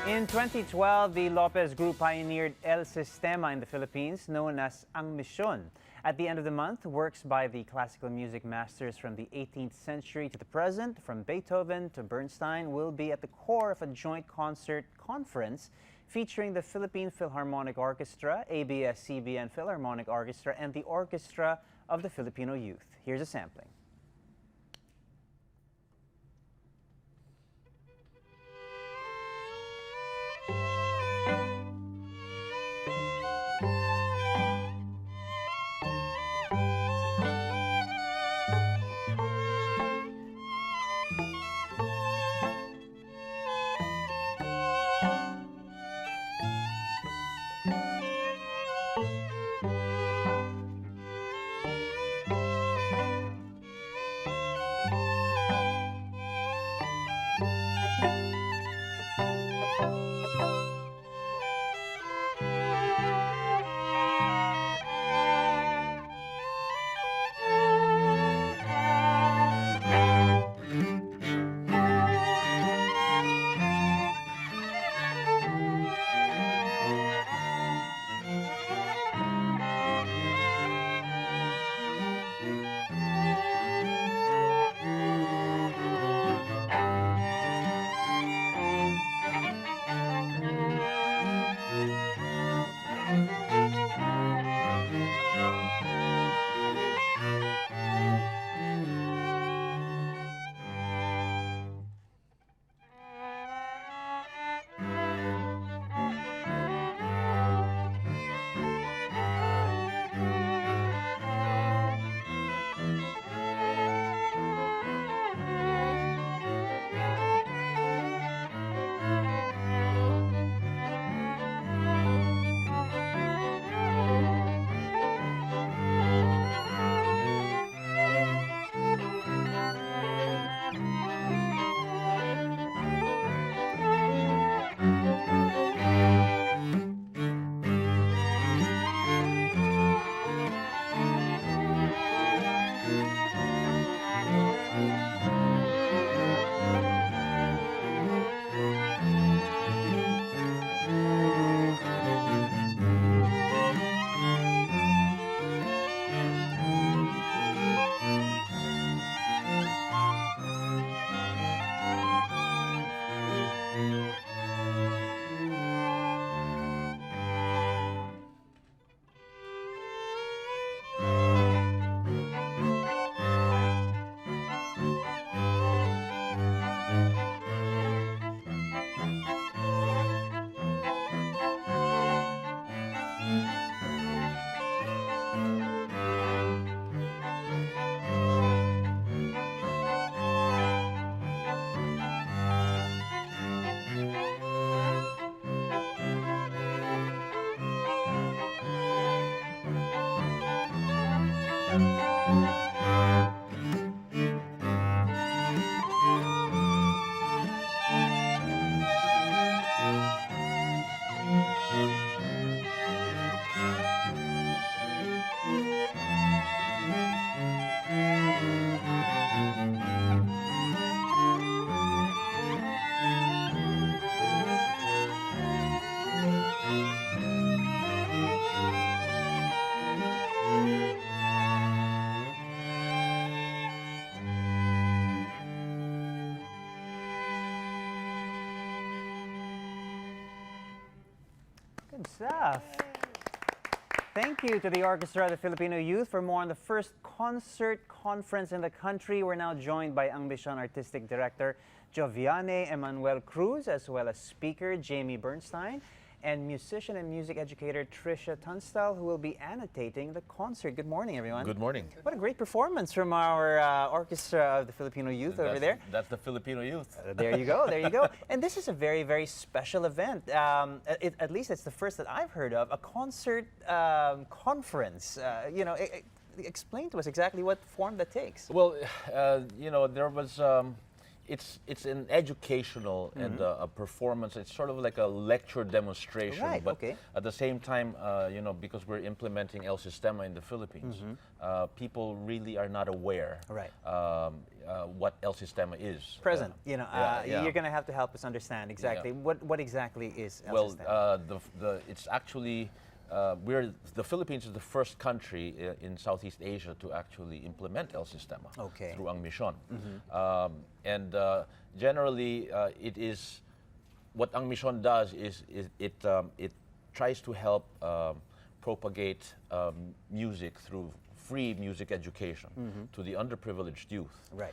In 2012, the Lopez Group pioneered El Sistema in the Philippines, known as Ang Misyon. At the end of the month, works by the classical music masters from the 18th century to the present, from Beethoven to Bernstein, will be at the core of a joint concert conference featuring the Philippine Philharmonic Orchestra, ABS-CBS Philharmonic Orchestra, and the Orchestra of the Filipino Youth. Here's a sampling. Good stuff. Thank you to the Orchestra of the Filipino Youth. For more on the first concert conference in the country, we're now joined by Ang Misyon Artistic Director Joviane Emmanuel Cruz, as well as speaker Jamie Bernstein, and musician and music educator Tricia Tunstall, who will be annotating the concert. Good morning, everyone. Good morning. What a great performance from our Orchestra of the Filipino Youth over there. That's the Filipino Youth. There you go, there you go. And this is a very, very special event. At least it's the first that I've heard of, a concert conference. Explain to us exactly what form that takes. Well, there was it's an educational and a performance. It's sort of like a lecture demonstration, Right, but okay. at the same time, because we're implementing El Sistema in the Philippines, people really are not aware Right. what El Sistema is. Present, yeah. you're going to have to help us understand exactly what exactly is El Well, Sistema. it's actually the Philippines is the first country in Southeast Asia to actually implement El Sistema through ang Misyon. And generally, it is what ang Misyon does is it tries to help propagate music through free music education to the underprivileged youth. Right.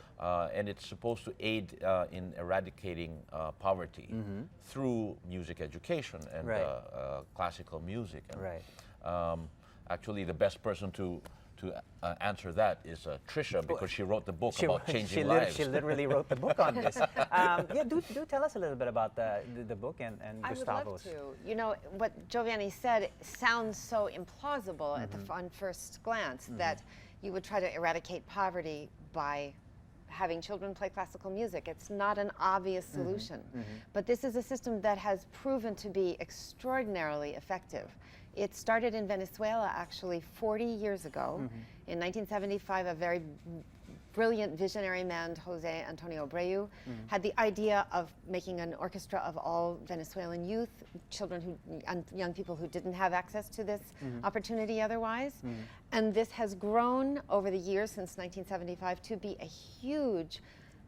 And it's supposed to aid in eradicating poverty through music education and classical music. And, actually, the best person to answer that is Trisha, because she wrote the book about changing lives. She literally wrote the book on this. Do tell us a little bit about the book and Gustavo's. I would love to. You know, what Giovanni said sounds so implausible on first glance, that you would try to eradicate poverty by having children play classical music. It's not an obvious solution. But this is a system that has proven to be extraordinarily effective. It started in Venezuela actually 40 years ago. In 1975, a very brilliant visionary man, Jose Antonio Abreu, had the idea of making an orchestra of all Venezuelan youth, children and young people who didn't have access to this opportunity otherwise. And this has grown over the years since 1975 to be a huge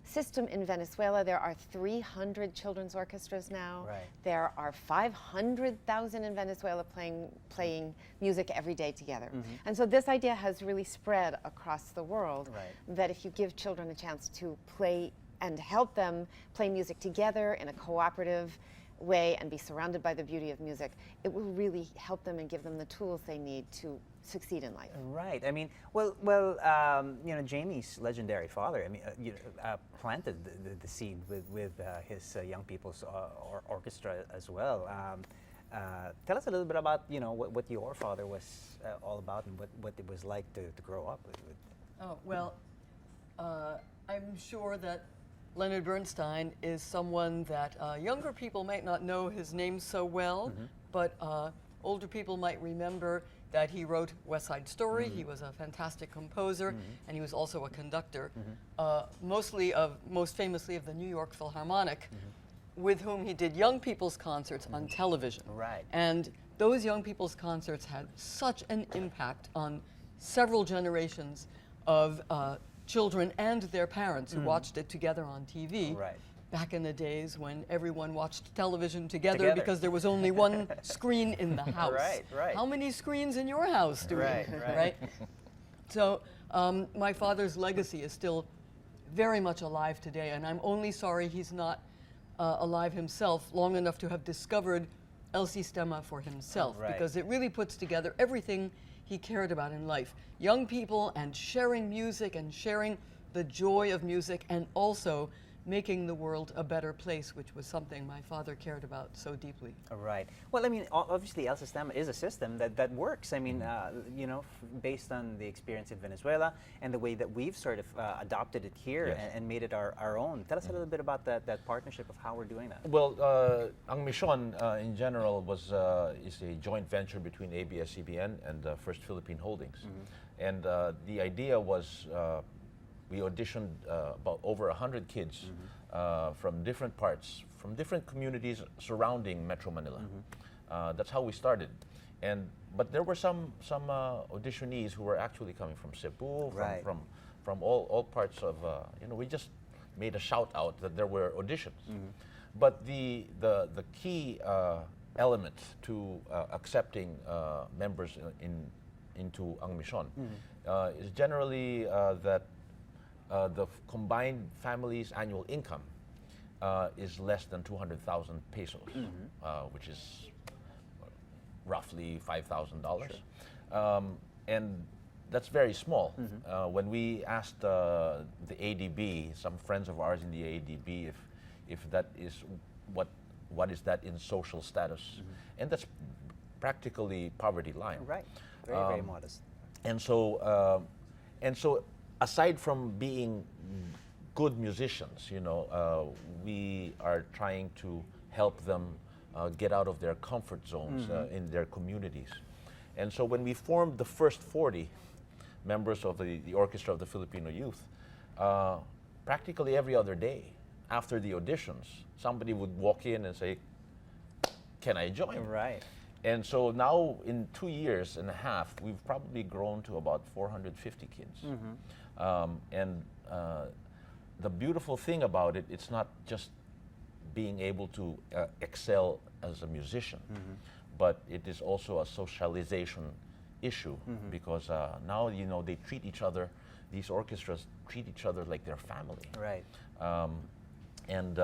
system in Venezuela. There are 300 children's orchestras now. Right. There are 500,000 in Venezuela playing music every day together. And so this idea has really spread across the world, that if you give children a chance to play and help them play music together in a cooperative way and be surrounded by the beauty of music, it will really help them and give them the tools they need to succeed in life. Right. I mean, Jamie's legendary father, planted the seed with his young people's orchestra as well. Tell us a little bit about what your father was all about and what it was like to grow up with. Oh, well, I'm sure that Leonard Bernstein is someone that younger people might not know his name so well, but older people might remember that he wrote West Side Story. He was a fantastic composer, and he was also a conductor, most famously of the New York Philharmonic, with whom he did young people's concerts on television. Right. And those young people's concerts had such an impact on several generations of children and their parents who watched it together on TV. Right. Back in the days when everyone watched television together because there was only one screen in the house. Right. How many screens in your house do we have? Right. So my father's legacy is still very much alive today, and I'm only sorry he's not alive himself long enough to have discovered El Sistema for himself, because it really puts together everything he cared about in life. Young people and sharing music and sharing the joy of music, and also making the world a better place, which was something my father cared about so deeply. Right. Well, I mean, obviously, El Sistema is a system that works. I mean, based on the experience in Venezuela and the way that we've sort of adopted it here and made it our own. Tell us a little bit about that partnership of how we're doing that. Well, ang Misyon in general is a joint venture between ABS-CBS and First Philippine Holdings. And the idea was we auditioned about over 100 kids from different parts, from different communities surrounding Metro Manila. That's how we started. But there were some auditionees who were actually coming from Cebu, from all parts of, we just made a shout out that there were auditions. But the key element to accepting members into ang Misyon is generally that the combined family's annual income is less than 200,000 pesos, which is roughly $5,000. And that's very small. When we asked the ADB, some friends of ours in the ADB, if that is what is that in social status, and that's practically poverty line. Right. Very modest. And so aside from being good musicians. We are trying to help them get out of their comfort zones in their communities. And so when we formed the first 40 members of the Orchestra of the Filipino Youth, practically every other day after the auditions, somebody would walk in and say, "Can I join?" Right. And so now in 2 years and a half, we've probably grown to about 450 kids. And the beautiful thing about it, it's not just being able to excel as a musician, but it is also a socialization issue because now, they treat each other, these orchestras treat each other like their family. Right. And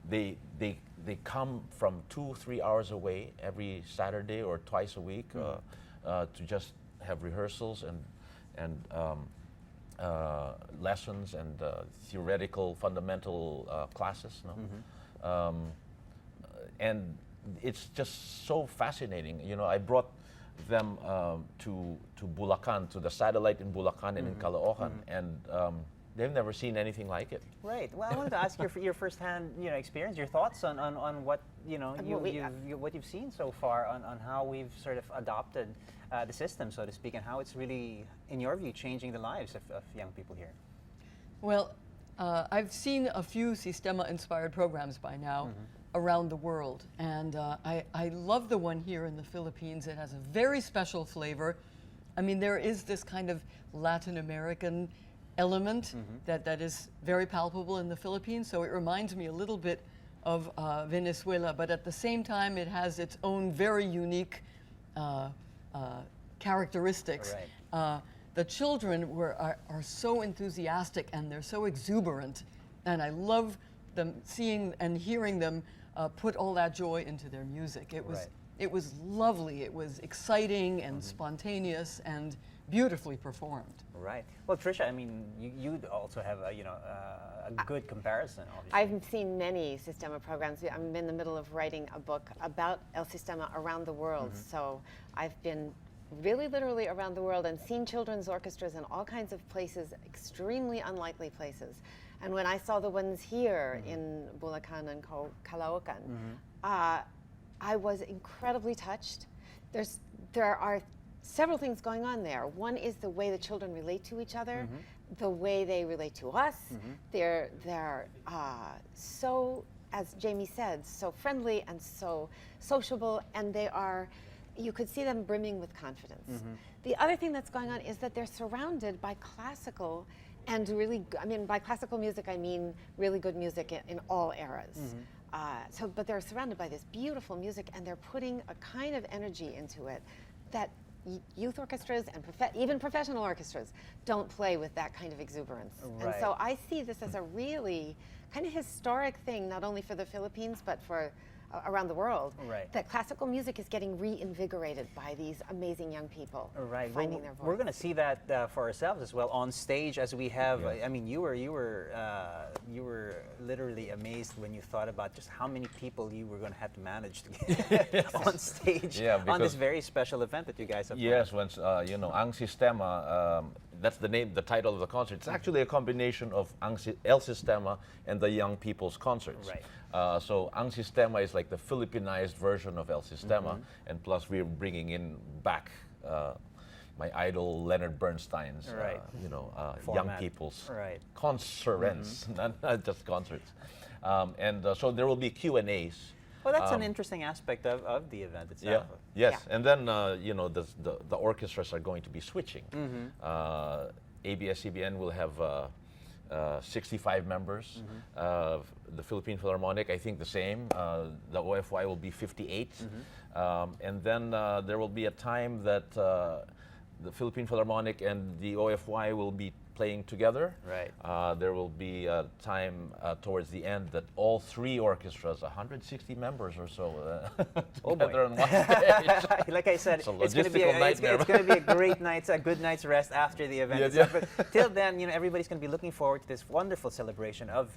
they come from 2-3 hours away every Saturday or twice a week to just have rehearsals and lessons and theoretical fundamental classes. And it's just so fascinating. I brought them to Bulacan, to the satellite in Bulacan and in Caloocan, and they've never seen anything like it. Right. Well, I wanted to ask your firsthand, experience, your thoughts on what what you've seen so far on how we've sort of adopted the system, so to speak, and how it's really, in your view, changing the lives of young people here. Well, I've seen a few Sistema-inspired programs by now around the world, and I love the one here in the Philippines. It has a very special flavor. I mean, there is this kind of Latin American element that is very palpable in the Philippines, so it reminds me a little bit of Venezuela, but at the same time it has its own very unique characteristics. Right. The children are so enthusiastic and they're so exuberant, and I love them seeing and hearing them put all that joy into their music. It was lovely, it was exciting and spontaneous and beautifully performed. Right. Well, Tricia, I mean, you also have a good comparison, obviously. I've seen many Sistema programs. I'm in the middle of writing a book about El Sistema around the world. So I've been really literally around the world and seen children's orchestras in all kinds of places, extremely unlikely places. And when I saw the ones here in Bulacan and Caloocan, I was incredibly touched. There are several things going on there. One is the way the children relate to each other, the way they relate to us. They're so, as Jamie said, so friendly and so sociable, and you could see them brimming with confidence. The other thing that's going on is that they're surrounded by classical and by classical music, I mean really good music in all eras. But they're surrounded by this beautiful music, and they're putting a kind of energy into it that youth orchestras and even professional orchestras don't play with that kind of exuberance. Right. And so I see this as a really kind of historic thing, not only for the Philippines, but for around the world, that classical music is getting reinvigorated by these amazing young people finding their voice. We're going to see that for ourselves as well on stage, as we have. I mean, you were literally amazed when you thought about just how many people you were going to have to manage to get on stage on this very special event that you guys have. Yes, when Ang Sistema. That's the title of the concert. It's actually a combination of El Sistema and the Young People's Concerts. Right. So Ang Sistema is like the Filipinized version of El Sistema, and plus we're bringing in back my idol Leonard Bernstein's, Young People's concerts, not just concerts. So there will be Q&As. Well, that's an interesting aspect of the event itself. Yes, and then the orchestras are going to be switching. ABS-CBN will have 65 members. The Philippine Philharmonic, I think the same. The OFY will be 58. And then there will be a time that the Philippine Philharmonic and the OFY will be playing together. Right. There will be a time towards the end that all three orchestras, 160 members or so, together on one stage. Like I said, it's going to be a great night, a good night's rest after the event. But till then, everybody's going to be looking forward to this wonderful celebration of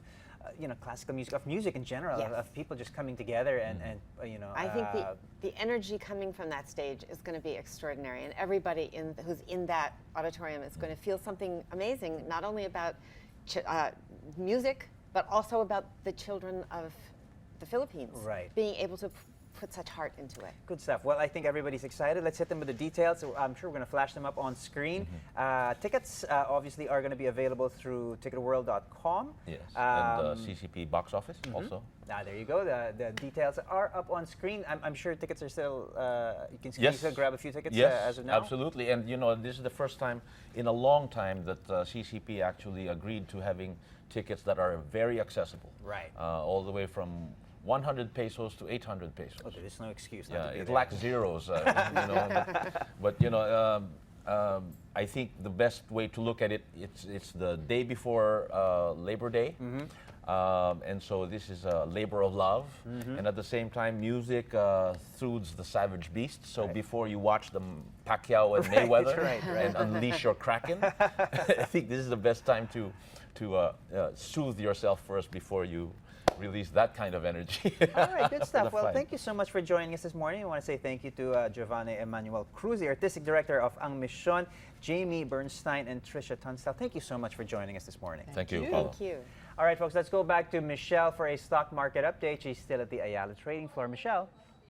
classical music, of music in general, of people just coming together and I think the energy coming from that stage is going to be extraordinary, and everybody who's in that auditorium is going to feel something amazing, not only about music, but also about the children of the Philippines. Right. Being able to put such heart into it. Good stuff. Well, I think everybody's excited. Let's hit them with the details. So I'm sure we're going to flash them up on screen. Tickets obviously are going to be available through ticketworld.com. Yes, and CCP box office also. There you go. The details are up on screen. I'm sure tickets are still, can you Yes. still grab a few tickets Yes, as of now? absolutely. And you know, this is the first time in a long time that CCP actually agreed to having tickets that are very accessible. Right. All the way from 100 pesos to 800 pesos. Okay, there's no excuse not Yeah, to be it there. lacks zeros, you know. But you know, I think the best way to look at it, it's the day before Labor Day, and so this is a labor of love, and at the same time, music soothes the savage beast. So before you watch the Pacquiao and Mayweather and unleash your Kraken, I think this is the best time to soothe yourself first before you release that kind of energy. All right, good stuff. The Well, fight. thank you so much for joining us this morning. I want to say thank you to Giovanni Emmanuel Cruz, the Artistic Director of Ang Misyon, Jamie Bernstein, and Trisha Tunstall. Thank you so much for joining us this morning. Thank you, you. Paulo. Thank you. All right, folks, let's go back to Michelle for a stock market update. She's still at the Ayala trading floor. Michelle.